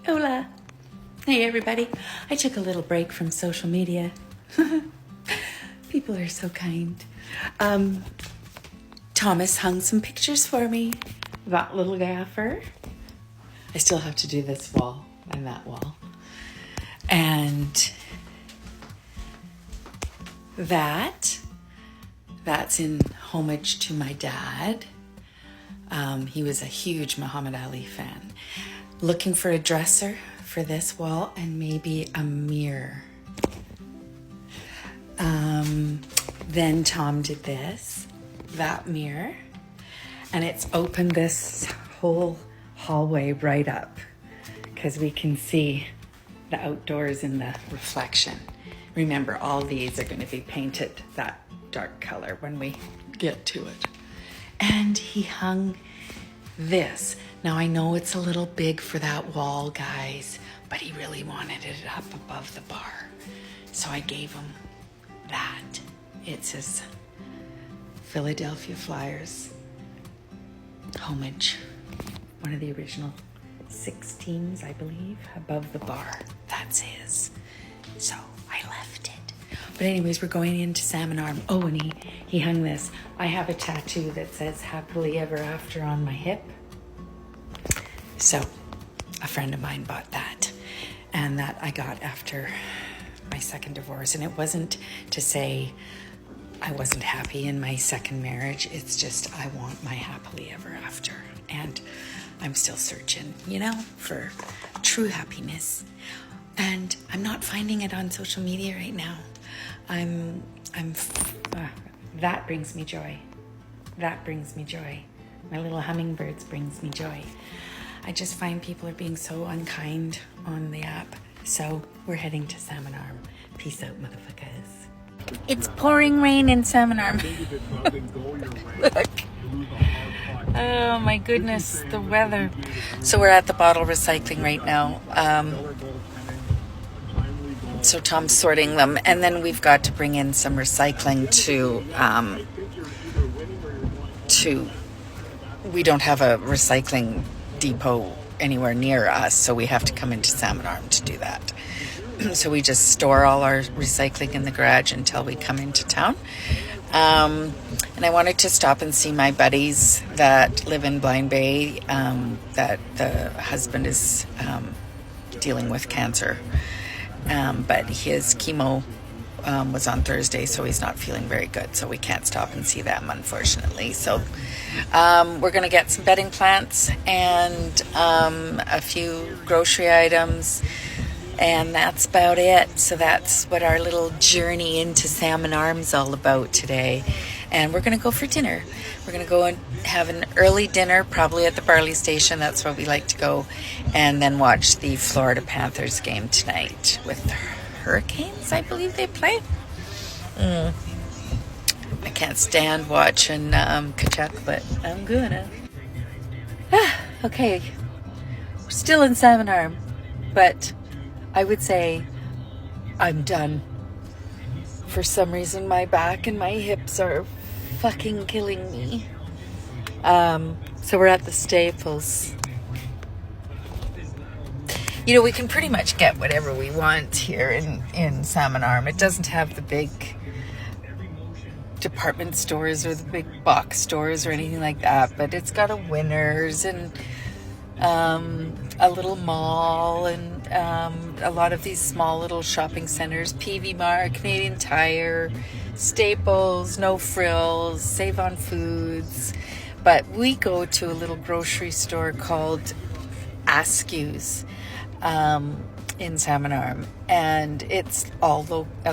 Hola. Hey everybody. I took a little break from social media. People are so kind. Thomas hung some pictures for me. That little gaffer. I still have to do this wall and that wall. And that's in homage to my dad. He was a huge Muhammad Ali fan. Looking for a dresser for this wall and maybe a mirror. Then Tom did that mirror, and it's opened this whole hallway right up because we can see the outdoors in the reflection. Remember, all these are going to be painted that dark color when we get to it. And he hung this. Now I know it's a little big for that wall, guys, but he really wanted it up above the bar. So I gave him that. It says Philadelphia Flyers homage. One of the original 6 teams, I believe, above the bar. That's his. So I left it. But anyways, we're going into Salmon Arm. Oh, and he hung this. I have a tattoo that says happily ever after on my hip. So a friend of mine bought that, and that I got after my second divorce. And it wasn't to say I wasn't happy in my second marriage. It's just I want my happily ever after. And I'm still searching, for true happiness. And I'm not finding it on social media right now. That brings me joy. That brings me joy. My little hummingbirds brings me joy. I just find people are being so unkind on the app. So we're heading to Salmon Arm. Peace out, motherfuckers. It's pouring rain in Salmon Arm. Look. Oh my goodness, the weather. So we're at the bottle recycling right now. So Tom's sorting them, and then we've got to bring in some recycling to we don't have a recycling depot anywhere near us, so we have to come into Salmon Arm to do that. So we just store all our recycling in the garage until we come into town. And I wanted to stop and see my buddies that live in Blind Bay, that the husband is dealing with cancer. But his chemo was on Thursday, so he's not feeling very good, so we can't stop and see them, unfortunately. So we're going to get some bedding plants and a few grocery items, and that's about it. So that's what our little journey into Salmon Arm's all about today. And we're going to go for dinner. We're going to go and have an early dinner, probably at the Barley Station. That's where we like to go. And then watch the Florida Panthers game tonight with the Hurricanes, I believe they play. I can't stand watching Kachuk, but I'm gonna. Okay. We're still in Salmon Arm, but I would say I'm done. For some reason, my back and my hips are fucking killing me. So we're at the Staples. We can pretty much get whatever we want here in Salmon Arm. It doesn't have the big department stores or the big box stores or anything like that, but it's got a Winners and a little mall and a lot of these small little shopping centers, PV Mart, Canadian Tire, Staples, No Frills, Save on Foods. But we go to a little grocery store called Askew's in Salmon Arm, and it's a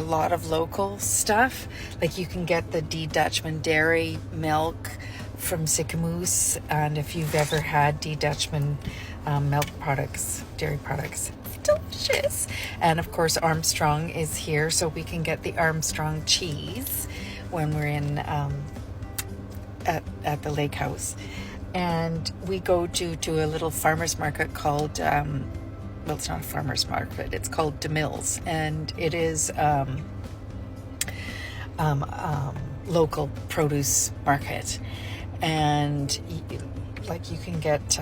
lot of local stuff. Like you can get the D. Dutchman dairy milk from Sycamoose, and if you've ever had D. Dutchman milk products, dairy products, it's delicious. And of course Armstrong is here, so we can get the Armstrong cheese when we're in at the lake house. And we go to a little farmer's market called well, it's not a farmer's market, it's called DeMille's, and it is local produce market. And you can get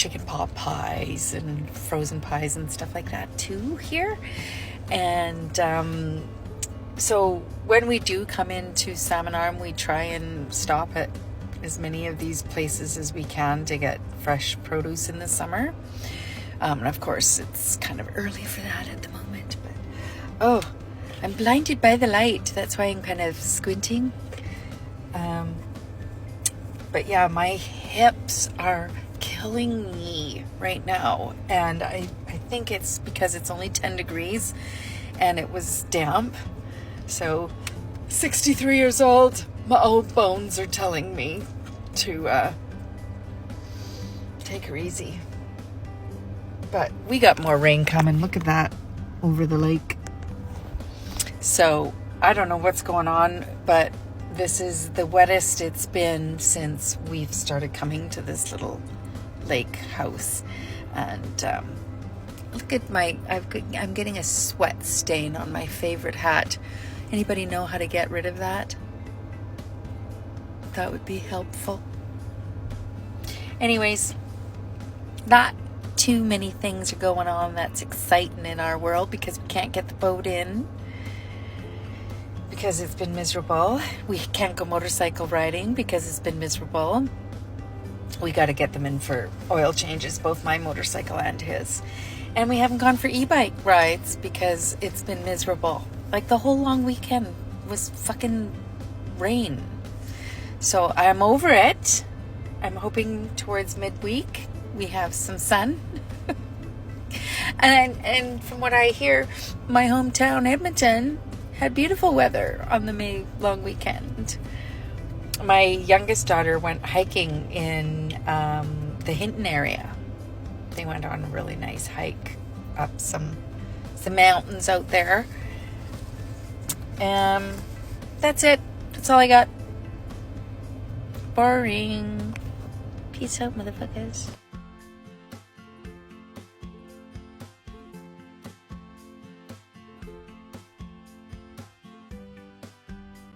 chicken pot pies and frozen pies and stuff like that too here. And so when we do come into Salmon Arm, we try and stop at as many of these places as we can to get fresh produce in the summer. And of course, it's kind of early for that at the moment. But oh, I'm blinded by the light. That's why I'm kind of squinting. But yeah, my hips are killing me right now. And I think it's because it's only 10 degrees and it was damp. So 63 years old, my old bones are telling me to take her easy. But we got more rain coming. Look at that over the lake. So I don't know what's going on, but this is the wettest it's been since we've started coming to this little lake house. And look at I'm getting a sweat stain on my favorite hat. Anybody know how to get rid of that? That would be helpful. Anyways, not too many things are going on that's exciting in our world because we can't get the boat in because it's been miserable. We can't go motorcycle riding because it's been miserable. We got to get them in for oil changes, both my motorcycle and his. And we haven't gone for e-bike rides because it's been miserable. Like the whole long weekend was fucking rain. So I'm over it. I'm hoping towards midweek we have some sun. and from what I hear, my hometown Edmonton had beautiful weather on the May long weekend. My youngest daughter went hiking in the Hinton area. They went on a really nice hike up some mountains out there. That's it. That's all I got. Boring. Peace out, motherfuckers.